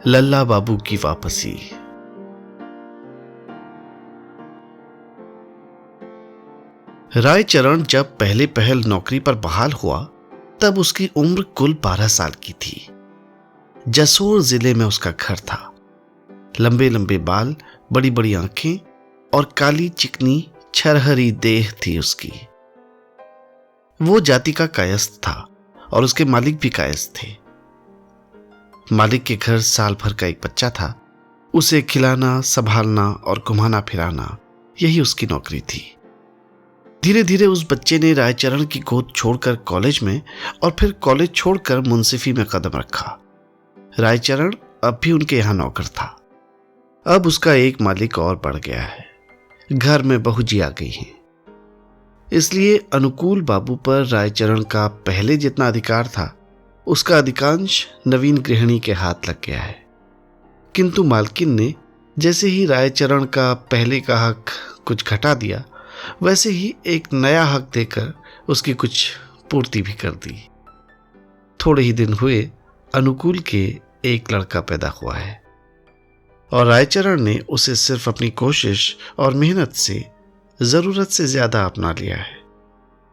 लल्ला बाबू की वापसी। रायचरण जब पहले पहल नौकरी पर बहाल हुआ तब उसकी उम्र कुल 12 साल की थी। जसोर जिले में उसका घर था। लंबे लंबे बाल, बड़ी बड़ी आंखें और काली चिकनी छरहरी देह थी उसकी। वो जाति का कायस्थ था और उसके मालिक भी कायस्थ थे। मालिक के घर साल भर का एक बच्चा था। उसे खिलाना, संभालना और घुमाना फिराना, यही उसकी नौकरी थी। धीरे धीरे उस बच्चे ने रायचरण की गोद छोड़कर कॉलेज में और फिर कॉलेज छोड़कर मुंसिफी में कदम रखा। रायचरण अब भी उनके यहां नौकर था। अब उसका एक मालिक और बढ़ गया है। घर में बहूजी आ गई है। इसलिए अनुकूल बाबू पर रायचरण का पहले जितना अधिकार था, उसका अधिकांश नवीन गृहिणी के हाथ लग गया है। किंतु मालकिन ने जैसे ही रायचरण का पहले का हक कुछ घटा दिया, वैसे ही एक नया हक देकर उसकी कुछ पूर्ति भी कर दी। थोड़े ही दिन हुए अनुकूल के एक लड़का पैदा हुआ है और रायचरण ने उसे सिर्फ अपनी कोशिश और मेहनत से जरूरत से ज्यादा अपना लिया है।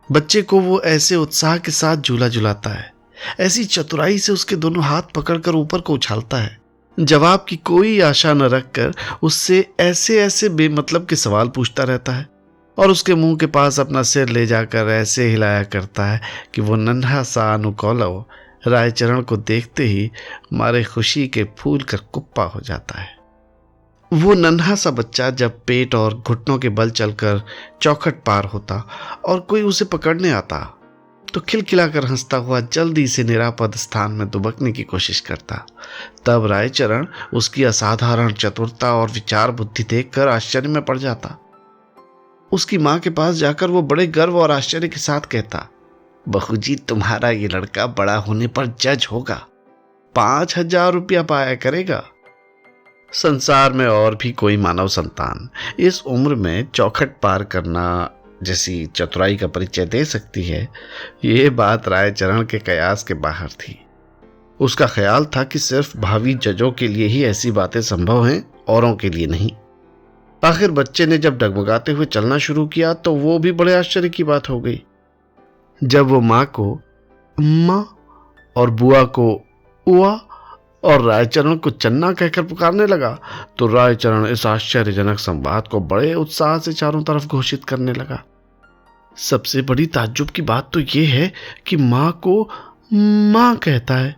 बच्चे को वो ऐसे उत्साह के साथ झूला झुलाता है, ऐसी चतुराई से उसके दोनों हाथ पकड़कर ऊपर को उछालता है, जवाब की कोई आशा न रखकर उससे ऐसे ऐसे बेमतलब के सवाल पूछता रहता है और उसके मुंह के पास अपना सिर ले जाकर ऐसे हिलाया करता है कि वो नन्हा सा अनुकूलव रायचरण को देखते ही मारे खुशी के फूल कर कुप्पा हो जाता है। वो नन्हा सा बच्चा जब पेट और घुटनों के बल चलकर चौखट पार होता और कोई उसे पकड़ने आता तो खिलखिलाकर हंसता हुआ जल्दी से निरापद स्थान में दुबकने की कोशिश करता। तब रायचरण उसकी असाधारण चतुरता और विचार बुद्धि देखकर आश्चर्य में पड़ जाता। उसकी मां के पास जाकर वो बड़े गर्व और आश्चर्य के साथ कहता, बहू जी, तुम्हारा ये लड़का बड़ा होने पर जज होगा, 5,000 रुपया पाया करेगा। संसार में और भी कोई मानव संतान इस उम्र में चौखट पार करना जैसी चतुराई का परिचय दे सकती है, ये बात रायचरण के कयास के बाहर थी। उसका ख्याल था कि सिर्फ भावी जजों के लिए ही ऐसी बातें संभव हैं, औरों के लिए नहीं। आखिर बच्चे ने जब डगमगाते हुए चलना शुरू किया तो वो भी बड़े आश्चर्य की बात हो गई। जब वो माँ को अम्मा और बुआ को उआ और रायचरण को चन्ना कहकर पुकारने लगा तो रायचरण इस आश्चर्यजनक संवाद को बड़े उत्साह से चारों तरफ घोषित करने लगा। सबसे बड़ी ताज्जुब की बात तो यह है कि माँ को माँ कहता है,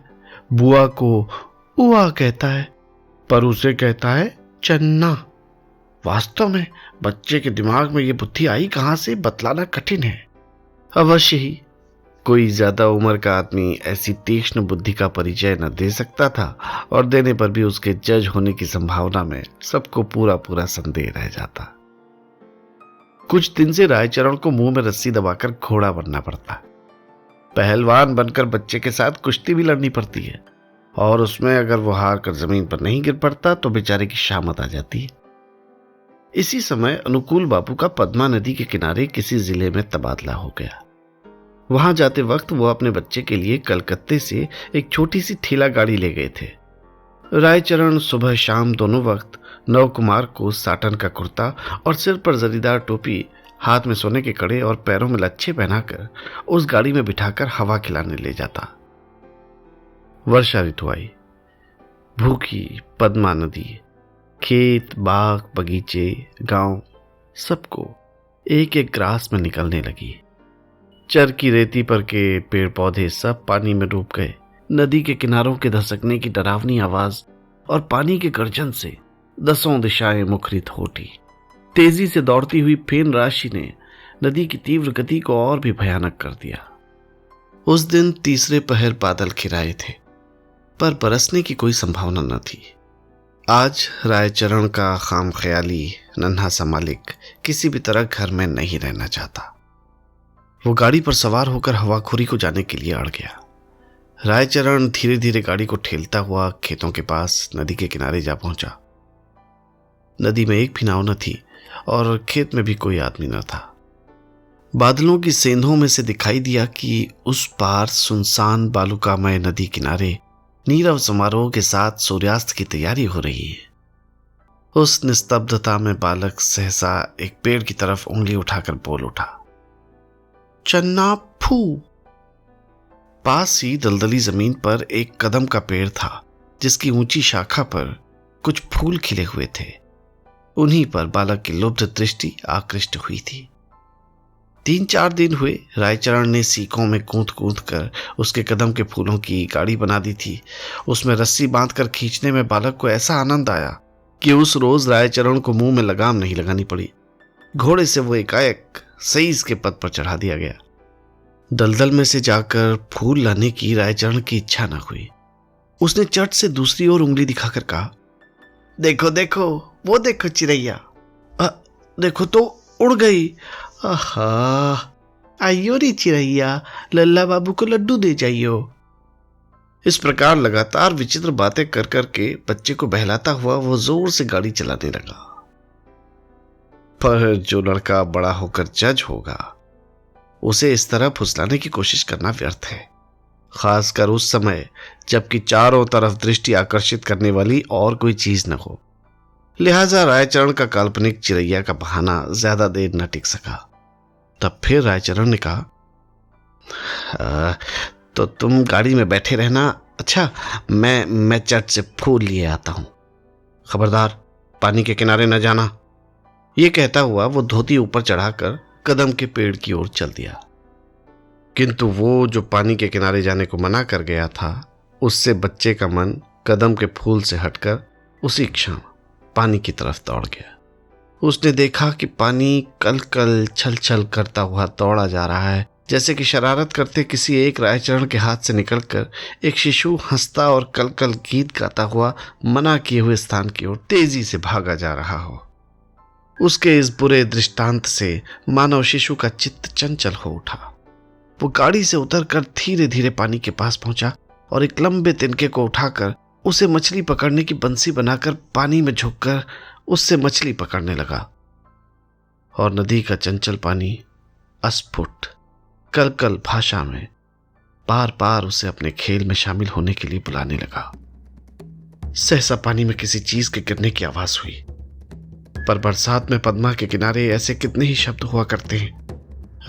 बुआ को उआ कहता है, पर उसे कहता है चन्ना। वास्तव में बच्चे के दिमाग में ये बुद्धि आई कहां से, बतलाना कठिन है। अवश्य ही कोई ज्यादा उम्र का आदमी ऐसी तीक्ष्ण बुद्धि का परिचय न दे सकता था और देने पर भी उसके जज होने की संभावना में सबको पूरा पूरा संदेह रह जाता। कुछ दिन से रायचरण को मुंह में रस्सी दबाकर घोड़ा बनना पड़ता। पहलवान बनकर बच्चे के साथ कुश्ती भी लड़नी पड़ती है और उसमें अगर वो हार कर जमीन पर नहीं गिर पड़ता तो बेचारे की शामत आ जाती है। इसी समय अनुकूल बाबू का पद्मा नदी के किनारे किसी जिले में तबादला हो गया। वहां जाते वक्त वो अपने बच्चे के लिए कलकत्ते से एक छोटी सी ठेला गाड़ी ले गए थे। रायचरण सुबह शाम दोनों वक्त नवकुमार को साटन का कुर्ता और सिर पर जरीदार टोपी, हाथ में सोने के कड़े और पैरों में लच्छे पहनाकर उस गाड़ी में बिठाकर हवा खिलाने ले जाता। वर्षा ऋतु आई। भूखी पद्मा नदी खेत, बाग, बगीचे, गांव सबको एक एक ग्रास में निकलने लगी। चर की रेती पर के पेड़ पौधे सब पानी में डूब गए। नदी के किनारों के धसकने की डरावनी आवाज और पानी के गर्जन से दसों दिशाएं मुखरित हो उठी। तेजी से दौड़ती हुई फेन राशि ने नदी की तीव्र गति को और भी भयानक कर दिया। उस दिन तीसरे पहर बादल घिराए थे, पर बरसने की कोई संभावना न थी। आज रायचरण का खामख्याली नन्हा सा मालिक किसी भी तरह घर में नहीं रहना चाहता। वो गाड़ी पर सवार होकर हवाखोरी को जाने के लिए अड़ गया। रायचरण धीरे धीरे गाड़ी को ठेलता हुआ खेतों के पास नदी के किनारे जा पहुंचा। नदी में एक भी नाव न थी और खेत में भी कोई आदमी न था। बादलों की सेंधों में से दिखाई दिया कि उस पार सुनसान बालुकामय नदी किनारे नीरव समारोह के साथ सूर्यास्त की तैयारी हो रही है। उस निस्तब्धता में बालक सहसा एक पेड़ की तरफ उंगली उठाकर बोल उठा, चन्ना फू। पास ही दलदली जमीन पर एक कदम का पेड़ था, जिसकी ऊंची शाखा पर कुछ फूल खिले हुए थे। उन्हीं पर बालक की लुब्ध दृष्टि आकृष्ट हुई थी। 3-4 दिन हुए रायचरण ने सीकों में कूद कूद कर उसके कदम के फूलों की गाड़ी बना दी थी। उसमें रस्सी बांधकर खींचने में बालक को ऐसा आनंद आया कि उस रोज रायचरण को मुंह में लगाम नहीं लगानी पड़ी। घोड़े से वो एकाएक सईस के पद पर चढ़ा दिया गया। दलदल में से जाकर फूल लाने की रायचरण की इच्छा न हुई। उसने चट से दूसरी ओर उंगली दिखाकर कहा, देखो देखो, वो देखो चिड़ैया, देखो तो उड़ गई। आहा, आइयो रे चिड़ैया, लल्ला बाबू को लड्डू दे जाइयो। इस प्रकार लगातार विचित्र बातें कर करके बच्चे को बहलाता हुआ वो जोर से गाड़ी चलाने लगा। पर जो लड़का बड़ा होकर जज होगा, उसे इस तरह फुसलाने की कोशिश करना व्यर्थ है, खासकर उस समय जबकि चारों तरफ दृष्टि आकर्षित करने वाली और कोई चीज न हो। लिहाजा रायचरण का काल्पनिक चिड़ैया का बहाना ज्यादा देर न टिक सका। तब फिर रायचरण ने कहा, तो तुम गाड़ी में बैठे रहना। अच्छा, मैं चट से फूल लिए आता हूं। खबरदार, पानी के किनारे न जाना। ये कहता हुआ वो धोती ऊपर चढ़ाकर कदम के पेड़ की ओर चल दिया। किंतु वो जो पानी के किनारे जाने को मना कर गया था, उससे बच्चे का मन कदम के फूल से हटकर उसी क्षण पानी की तरफ दौड़ गया। उसने देखा कि पानी कल कल छल छल करता हुआ दौड़ा जा रहा है, जैसे कि शरारत करते किसी एक रायचरण के हाथ से निकलकर एक शिशु हंसता और कल कल गीत गाता हुआ मना किए हुए स्थान की ओर तेजी से भागा जा रहा हो। उसके इस बुरे दृष्टांत से मानव शिशु का चित्त चंचल हो उठा। वो गाड़ी से उतरकर धीरे धीरे पानी के पास पहुंचा और एक लंबे तिनके को उठाकर उसे मछली पकड़ने की बंसी बनाकर पानी में झुककर उससे मछली पकड़ने लगा। और नदी का चंचल पानी अस्फुट कल कल भाषा में बार बार उसे अपने खेल में शामिल होने के लिए बुलाने लगा। सहसा पानी में किसी चीज के गिरने की आवाज हुई। पर बरसात में पद्मा के किनारे ऐसे कितने ही शब्द हुआ करते हैं।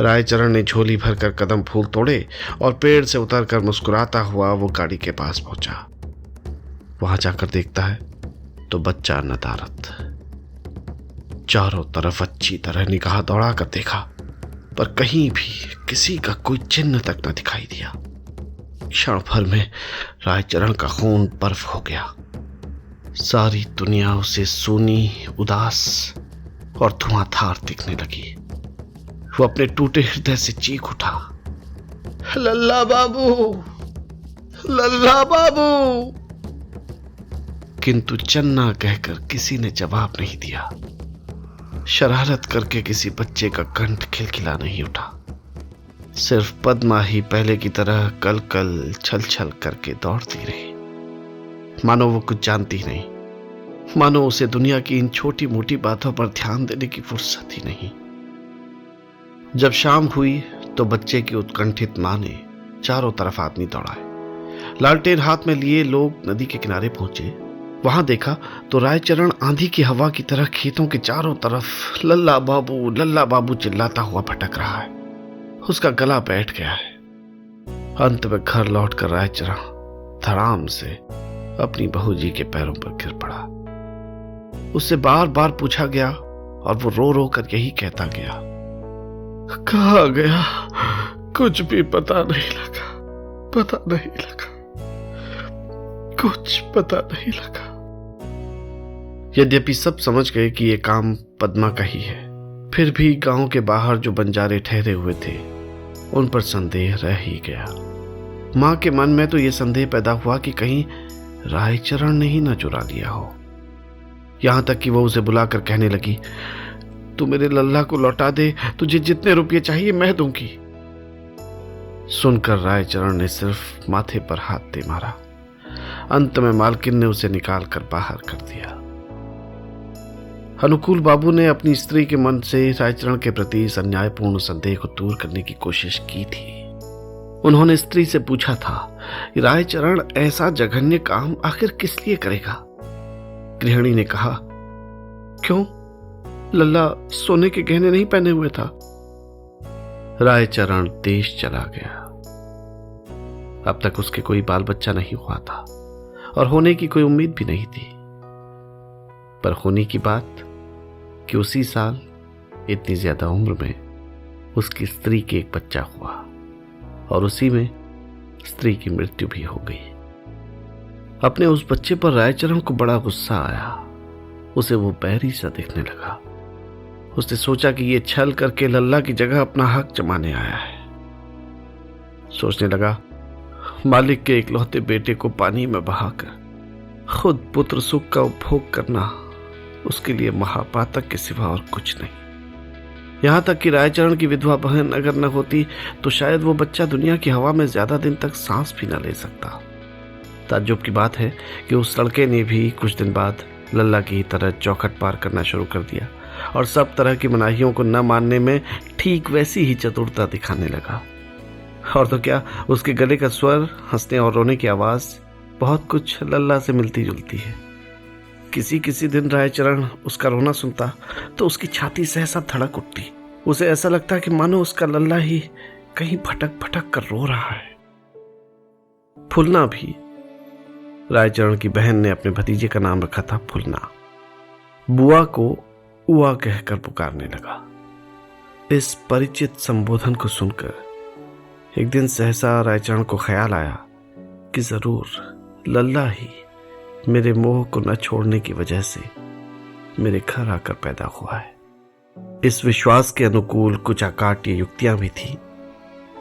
रायचरण ने झोली भरकर कदम फूल तोड़े और पेड़ से उतरकर मुस्कुराता हुआ वो गाड़ी के पास पहुंचा। वहां जाकर देखता है तो बच्चा नदारद। चारों तरफ अच्छी तरह निगाह दौड़ा कर देखा, पर कहीं भी किसी का कोई चिन्ह तक न दिखाई दिया। क्षण भर में रायचरण का खून बर्फ हो गया। सारी दुनिया उसे सूनी, उदास और धुआंधार दिखने लगी। वो अपने टूटे हृदय से चीख उठा, लल्ला बाबू, लल्ला बाबू। किंतु चन्ना कहकर किसी ने जवाब नहीं दिया। शरारत करके किसी बच्चे का कंठ खिलखिला नहीं उठा। सिर्फ पद्मा ही पहले की तरह कल कल छल छल करके दौड़ती रही, मानो वो कुछ जानती नहीं, मानो उसे दुनिया की इन छोटी मोटी बातों पर ध्यान देने की फुर्सत ही नहीं। जब शाम हुई तो बच्चे की उत्कंठित मां ने चारों तरफ आदमी दौड़ाए। लालटेन हाथ में लिए लोग नदी के किनारे पहुंचे। वहां देखा तो रायचरण आंधी की हवा की तरह खेतों के चारों तरफ लल्ला बाबू चिल्लाता हुआ भटक रहा है। उसका गला बैठ गया है। अंत में घर लौटकर रायचरण धड़ाम से अपनी बहू जी के पैरों पर गिर पड़ा। उससे बार बार पूछा गया और वो रो रो कर यही कहता गया, कहाँ गया, कुछ भी पता नहीं लगा, कुछ पता नहीं लगा। यद्यपि सब समझ गए कि यह काम पद्मा का ही है, फिर भी गांव के बाहर जो बंजारे ठहरे हुए थे उन पर संदेह रह ही गया। मां के मन में तो यह संदेह पैदा हुआ कि कहीं रायचरण ने ही न चुरा लिया हो। यहां तक कि वो उसे बुलाकर कहने लगी, तू मेरे लल्ला को लौटा दे, तुझे जितने रुपये चाहिए मैं दूंगी। सुनकर रायचरण ने सिर्फ माथे पर हाथ दे मारा। अंत में मालकिन ने उसे निकाल कर बाहर कर दिया। अनुकूल बाबू ने अपनी स्त्री के मन से रायचरण के प्रति इस अन्यायपूर्ण संदेह को दूर करने की कोशिश की थी। उन्होंने स्त्री से पूछा था रायचरण ऐसा जघन्य काम आखिर किस लिए करेगा? गृहिणी ने कहा, क्यों, लल्ला सोने के गहने नहीं पहने हुए था? रायचरण देश चला गया। अब तक उसके कोई बाल बच्चा नहीं हुआ था और होने की कोई उम्मीद भी नहीं थी। पर होने की बात कि उसी साल इतनी ज्यादा उम्र में उसकी स्त्री के एक बच्चा हुआ और उसी में स्त्री की मृत्यु भी हो गई। अपने उस बच्चे पर रायचरण को बड़ा गुस्सा आया। उसे वो बैरी सा दिखने लगा। उसने सोचा कि ये छल करके लल्ला की जगह अपना हक जमाने आया है। सोचने लगा, मालिक के इकलौते बेटे को पानी में बहाकर खुद पुत्र सुख का उपभोग करना उसके लिए महापातक के सिवा और कुछ नहीं। यहां तक कि रायचरण की विधवा बहन अगर न होती तो शायद वो बच्चा दुनिया की हवा में ज्यादा दिन तक सांस भी न ले सकता। ताज्जुब की बात है कि उस लड़के ने भी कुछ दिन बाद लल्ला की तरह चौखट पार करना शुरू कर दिया और सब तरह की मनाहियों को न मानने में ठीक वैसी ही चतुरता दिखाने लगा। और तो क्या, उसके गले का स्वर, हंसने और रोने की आवाज बहुत कुछ लल्ला से मिलती जुलती है। किसी किसी दिन रायचरण उसका रोना सुनता तो उसकी छाती सहसा धड़क उठती। उसे ऐसा लगता कि मानो उसका लल्ला ही कहीं भटक भटक कर रो रहा है। फुलना भी, रायचरण की बहन ने अपने भतीजे का नाम रखा था फुलना। बुआ को उआ कहकर पुकारने लगा। इस परिचित संबोधन को सुनकर एक दिन सहसा रायचरण को ख्याल आया कि जरूर लल्ला ही मेरे मोह को न छोड़ने की वजह से मेरे घर आकर पैदा हुआ है। इस विश्वास के अनुकूल कुछ अकाट्य युक्तियां भी थी।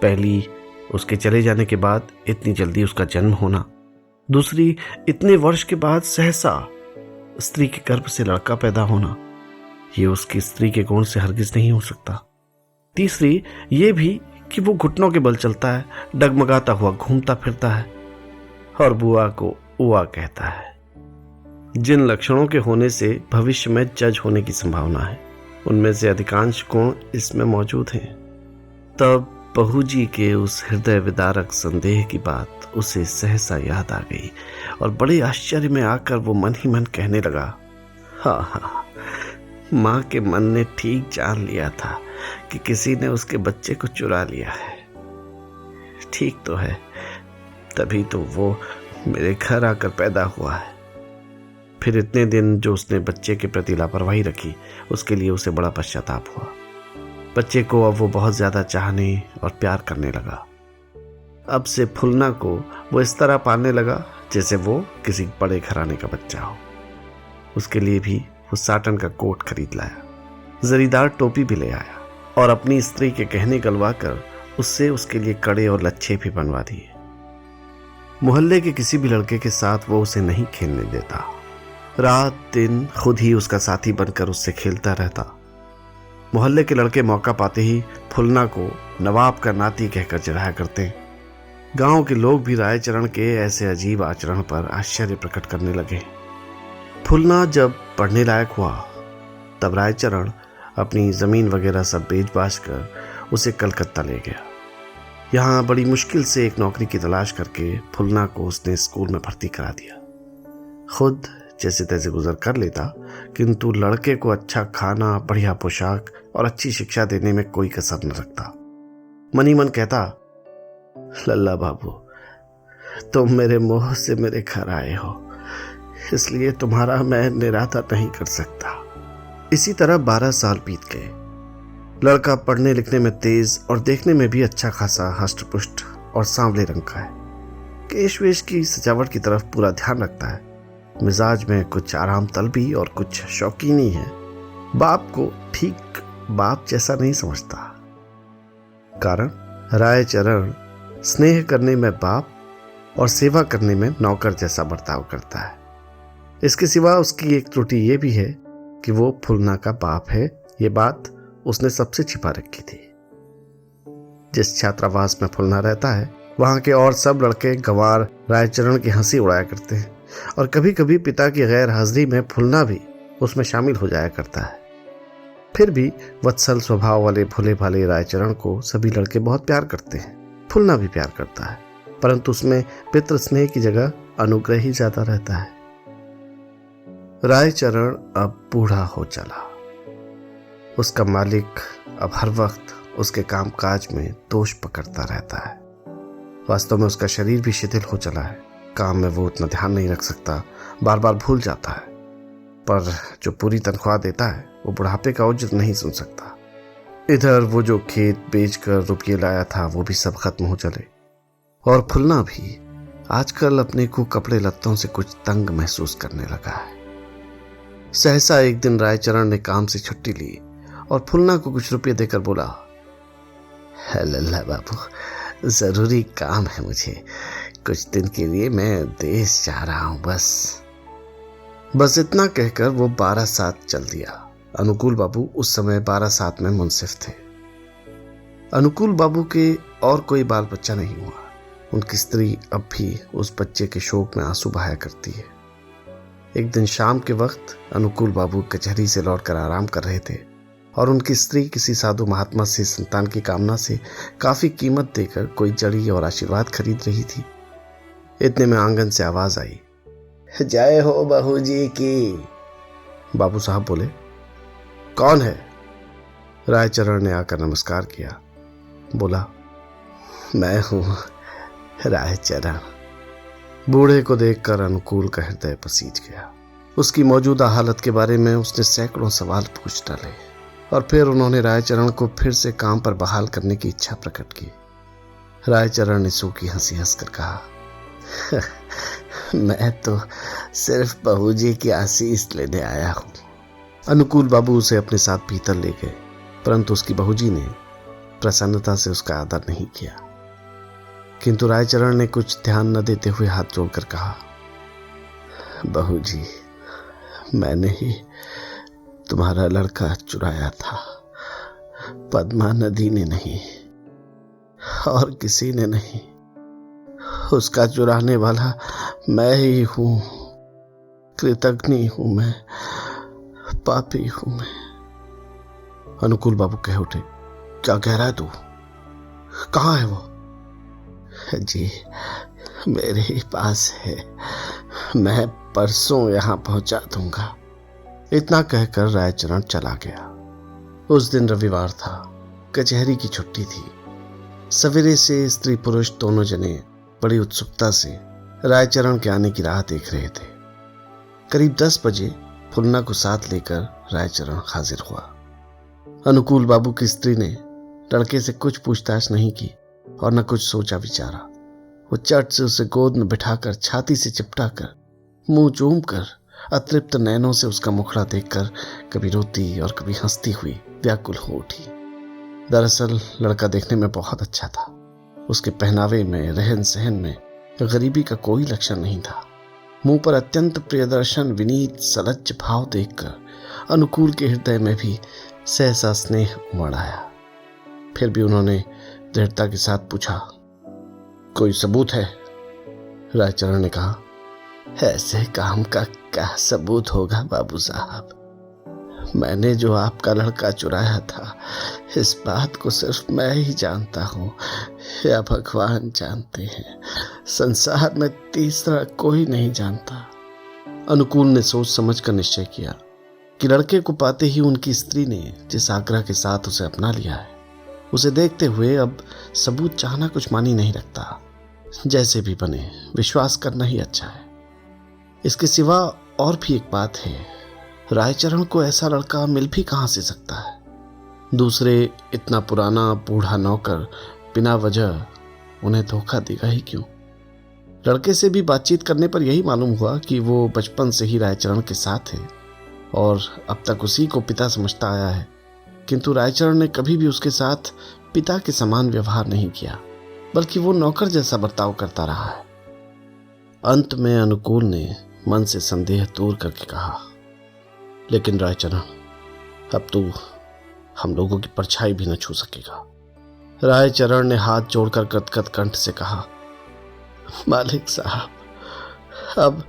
पहली, उसके चले जाने के बाद इतनी जल्दी उसका जन्म होना। दूसरी, इतने वर्ष के बाद सहसा स्त्री के गर्भ से लड़का पैदा होना। ये उसकी स्त्री के गुण से हरगिज नहीं हो सकता। तीसरी, ये भी कि वो घुटनों के बल चलता है, डगमगाता हुआ घूमता फिरता है और बुआ को उआ कहता है। जिन लक्षणों के होने से भविष्य में जज होने की संभावना है, उनमें से अधिकांश गुण इसमें मौजूद हैं। तब बहू जी के उस हृदय विदारक संदेह की बात उसे सहसा याद आ गई और बड़े आश्चर्य में आकर वो मन ही मन कहने लगा, हाँ, माँ के मन ने ठीक जान लिया था कि किसी ने उसके बच्चे को चुरा लिया है। ठीक तो है, तभी तो वो मेरे घर आकर पैदा हुआ है। फिर इतने दिन जो उसने बच्चे के प्रति लापरवाही रखी, उसके लिए उसे बड़ा पश्चाताप हुआ। बच्चे को अब वो बहुत ज्यादा चाहने और प्यार करने लगा। अब से फुलना को वो इस तरह पालने लगा जैसे वो किसी बड़े घराने का बच्चा हो। उसके लिए भी वो साटन का कोट खरीद लाया, जरीदार टोपी भी ले आया और अपनी स्त्री के गहने गलवा कर उससे उसके लिए कड़े और लच्छे भी बनवा दिए। मोहल्ले के किसी भी लड़के के साथ वो उसे नहीं खेलने देता। रात दिन खुद ही उसका साथी बनकर उससे खेलता रहता। मोहल्ले के लड़के मौका पाते ही फुलना को नवाब का नाती कहकर चिढ़ाया करते। गांव के लोग भी रायचरण के ऐसे अजीब आचरण पर आश्चर्य प्रकट करने लगे। फुलना जब पढ़ने लायक हुआ तब रायचरण अपनी जमीन वगैरह सब बेच बाच कर उसे कलकत्ता ले गया। यहाँ बड़ी मुश्किल से एक नौकरी की तलाश करके फुलना को उसने स्कूल में भर्ती करा दिया। खुद जैसे तैसे गुजर कर लेता, किंतु लड़के को अच्छा खाना, बढ़िया पोशाक और अच्छी शिक्षा देने में कोई कसर न रखता। मन ही मन कहता, लल्ला बाबू, तुम मेरे मोह से मेरे घर आए हो, इसलिए तुम्हारा मैं निरादर नहीं कर सकता। इसी तरह 12 साल बीत गए। लड़का पढ़ने लिखने में तेज और देखने में भी अच्छा खासा हष्ट-पुष्ट और सांवले रंग का है। केश वेश की सजावट की तरफ पूरा ध्यान रखता है। मिजाज में कुछ आराम तलबी और कुछ शौकीनी है। बाप को ठीक बाप जैसा नहीं समझता। कारण, रायचरण स्नेह करने में बाप और सेवा करने में नौकर जैसा बर्ताव करता है। इसके सिवा उसकी एक त्रुटि ये भी है कि वो फुलना का बाप है। ये बात उसने सबसे छिपा रखी थी। जिस छात्रावास में फुलना रहता है, वहां के और सब लड़के गंवार रायचरण की हंसी उड़ाया करते हैं और कभी कभी पिता की गैर हाजिरी में फुलना भी उसमें शामिल हो जाया करता है। फिर भी वत्सल स्वभाव वाले भोले भाले रायचरण को सभी लड़के बहुत प्यार करते हैं। फुलना भी प्यार करता है। परंतु उसमें पितृ स्नेह की जगह अनुग्रह ही ज्यादा रहता है। रायचरण अब बूढ़ा हो चला। उसका मालिक अब हर वक्त उसके कामकाज में दोष पकड़ता रहता है। वास्तव में उसका शरीर भी शिथिल हो चला है। काम में वो उतना ध्यान नहीं रख सकता, बार बार भूल जाता है। पर जो पूरी तनख्वाह देता है वो बुढ़ापे का उज्र नहीं सुन सकता। इधर वो जो खेत बेचकर रुपये लाया था वो भी सब खत्म हो चले। और फुलना भी आजकल अपने को कपड़े लत्तों से कुछ तंग महसूस करने लगा है। सहसा एक दिन रायचरण ने काम से छुट्टी ली और फुलना को कुछ रुपये देकर बोला, लल्ला बाबू, जरूरी काम है मुझे, कुछ दिन के लिए मैं देश जा रहा हूं। बस इतना कहकर वो 12/7 चल दिया। अनुकूल बाबू उस समय 12/7 में मुंसिफ थे। अनुकूल बाबू के और कोई बाल बच्चा नहीं हुआ। उनकी स्त्री अब भी उस बच्चे के शोक में आंसू बहाया करती है। एक दिन शाम के वक्त अनुकूल बाबू कचहरी से लौटकर आराम कर रहे थे और उनकी स्त्री किसी साधु महात्मा से संतान की कामना से काफी कीमत देकर कोई जड़ी और आशीर्वाद खरीद रही थी। इतने में आंगन से आवाज आई, जय हो बहू जी की। बाबू साहब बोले, कौन है? रायचरण ने आकर नमस्कार किया। बोला, मैं हूं रायचरण। बूढ़े को देखकर अनुकूल का हृदय पसीज गया। उसकी मौजूदा हालत के बारे में उसने सैकड़ों सवाल पूछ डाले और फिर उन्होंने रायचरण को फिर से काम पर बहाल करने की इच्छा प्रकट की। रायचरण ने सूखी हंसी हंसकर कहा, मैं तो सिर्फ बहू जी की आशीष लेने आया हूं। अनुकूल बाबू उसे अपने साथ भीतर ले गए, परंतु उसकी बहूजी ने प्रसन्नता से उसका आदर नहीं किया। किंतु रायचरण ने कुछ ध्यान न देते हुए हाथ जोड़कर कहा, बहू जी, मैंने ही तुम्हारा लड़का चुराया था, पद्मा नदी ने नहीं और किसी ने नहीं। उसका चुराने वाला मैं ही हूं। कृतघ्नि हूं मैं, पापी हूं मैं। अनुकूल बाबू कह उठे, क्या कह रहा है तू? कहाँ है वो? जी, मेरे ही पास है, मैं परसों यहां पहुंचा दूंगा। इतना कहकर रायचरण चला गया। उस दिन रविवार था, कचहरी की छुट्टी थी। सवेरे से स्त्री पुरुष दोनों जने बड़ी उत्सुकता से रायचरण के आने की राह देख रहे थे। करीब 10 बजे फुलना को साथ लेकर रायचरण हाजिर हुआ। अनुकूल बाबू की स्त्री ने लड़के से कुछ पूछताछ नहीं की और न कुछ सोचा विचारा। वो चट से उसे गोद में बिठाकर छाती से चिपटाकर मुंह चूम कर अतृप्त नैनों से उसका मुखड़ा देखकर कभी रोती और कभी हंसती हुई व्याकुल हो उठी। दरअसल लड़का देखने में बहुत अच्छा था। उसके पहनावे में, रहन सहन में गरीबी का कोई लक्षण नहीं था। मुंह पर अत्यंत प्रियदर्शन विनीत सलज्ज भाव देखकर अनुकूल के हृदय में भी सहसा स्नेह उमड़ आया। फिर भी उन्होंने दृढ़ता के साथ पूछा, कोई सबूत है? रायचरण ने कहा, ऐसे काम का क्या सबूत होगा बाबू साहब? मैंने जो आपका लड़का चुराया था, इस बात को सिर्फ मैं ही जानता हूं या भगवान जानते हैं। संसार में तीसरा कोई नहीं जानता। अनुकूल ने सोच समझ कर निश्चय किया कि लड़के को पाते ही उनकी स्त्री ने जिस आग्रह के साथ उसे अपना लिया है, उसे देखते हुए अब सबूत चाहना कुछ मानी नहीं रखता। जैसे भी बने विश्वास करना ही अच्छा है। इसके सिवा और भी एक बात है, रायचरण को ऐसा लड़का मिल भी कहां से सकता है? दूसरे इतना पुराना बूढ़ा नौकर बिना वजह उन्हें धोखा देगा ही क्यों? लड़के से भी बातचीत करने पर यही मालूम हुआ कि वो बचपन से ही रायचरण के साथ है और अब तक उसी को पिता समझता आया है। किंतु रायचरण ने कभी भी उसके साथ पिता के समान व्यवहार नहीं किया, बल्कि वो नौकर जैसा बर्ताव करता रहा है। अंत में अनुकूल ने मन से संदेह दूर करके कहा, लेकिन रायचरण, अब तू हम लोगों की परछाई भी न छू सकेगा। रायचरण ने हाथ जोड़कर गदगद कंठ से कहा, मालिक साहब, अब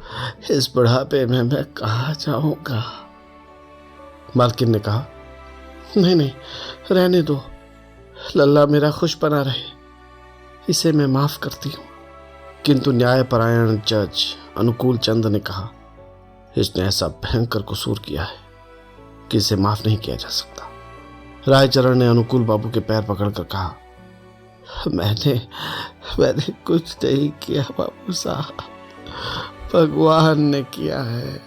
इस बुढ़ापे में मैं कहाँ जाऊंगा? मालकिन ने कहा, नहीं नहीं, रहने दो, लल्ला मेरा खुश बना रहे, इसे मैं माफ करती हूँ। किंतु न्यायपरायण जज अनुकूल चंद ने कहा, इसने ऐसा भयंकर कसूर किया है कि इसे माफ नहीं किया जा सकता। रायचरण ने अनुकूल बाबू के पैर पकड़कर कहा, मैंने कुछ नहीं किया बाबू साहब, भगवान ने किया है।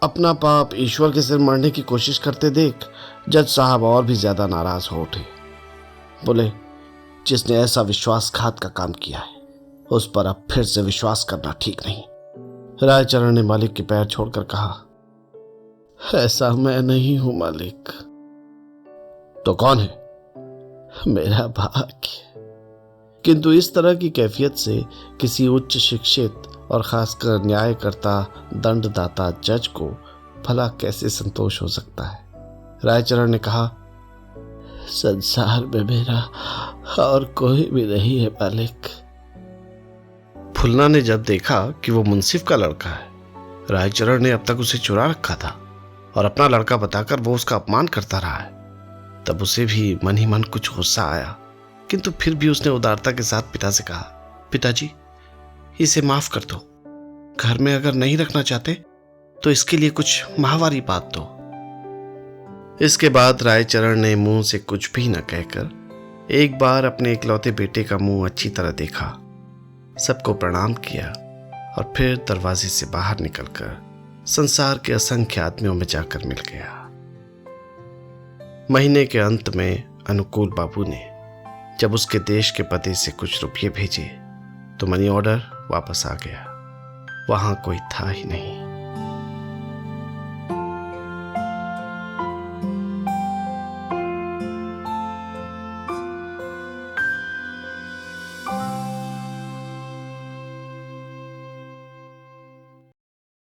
अपना पाप ईश्वर के सिर मरने की कोशिश करते देख जज साहब और भी ज्यादा नाराज हो उठे। बोले, जिसने ऐसा विश्वासघात का काम किया है उस पर अब फिर से विश्वास करना ठीक नहीं। रायचरण ने मालिक के पैर छोड़कर कहा, ऐसा मैं नहीं हूं मालिक। तो कौन है? मेरा भाग्य। किंतु इस तरह की कैफियत से किसी उच्च शिक्षित और खासकर न्यायकर्ता दंडदाता जज को भला कैसे संतोष हो सकता है? रायचरण ने कहा, संसार में मेरा और कोई भी नहीं है मालिक। फुलना ने जब देखा कि वो मुंसिफ का लड़का है, रायचरण ने अब तक उसे चुरा रखा था और अपना लड़का बताकर वो उसका अपमान करता रहा है, तब उसे भी मन ही मन कुछ गुस्सा आया। किंतु फिर भी उसने उदारता के साथ पिता से कहा, पिताजी, इसे माफ कर दो। घर में अगर नहीं रखना चाहते तो इसके लिए कुछ माहवारी बात दो। इसके बाद रायचरण ने मुंह से कुछ भी न कहकर एक बार अपने इकलौते बेटे का मुंह अच्छी तरह देखा, सबको प्रणाम किया और फिर दरवाजे से बाहर निकलकर संसार के असंख्य आदमियों में जाकर मिल गया। महीने के अंत में अनुकूल बाबू ने जब उसके देश के पते से कुछ रुपये भेजे तो मनी ऑर्डर वापस आ गया। वहां कोई था ही नहीं।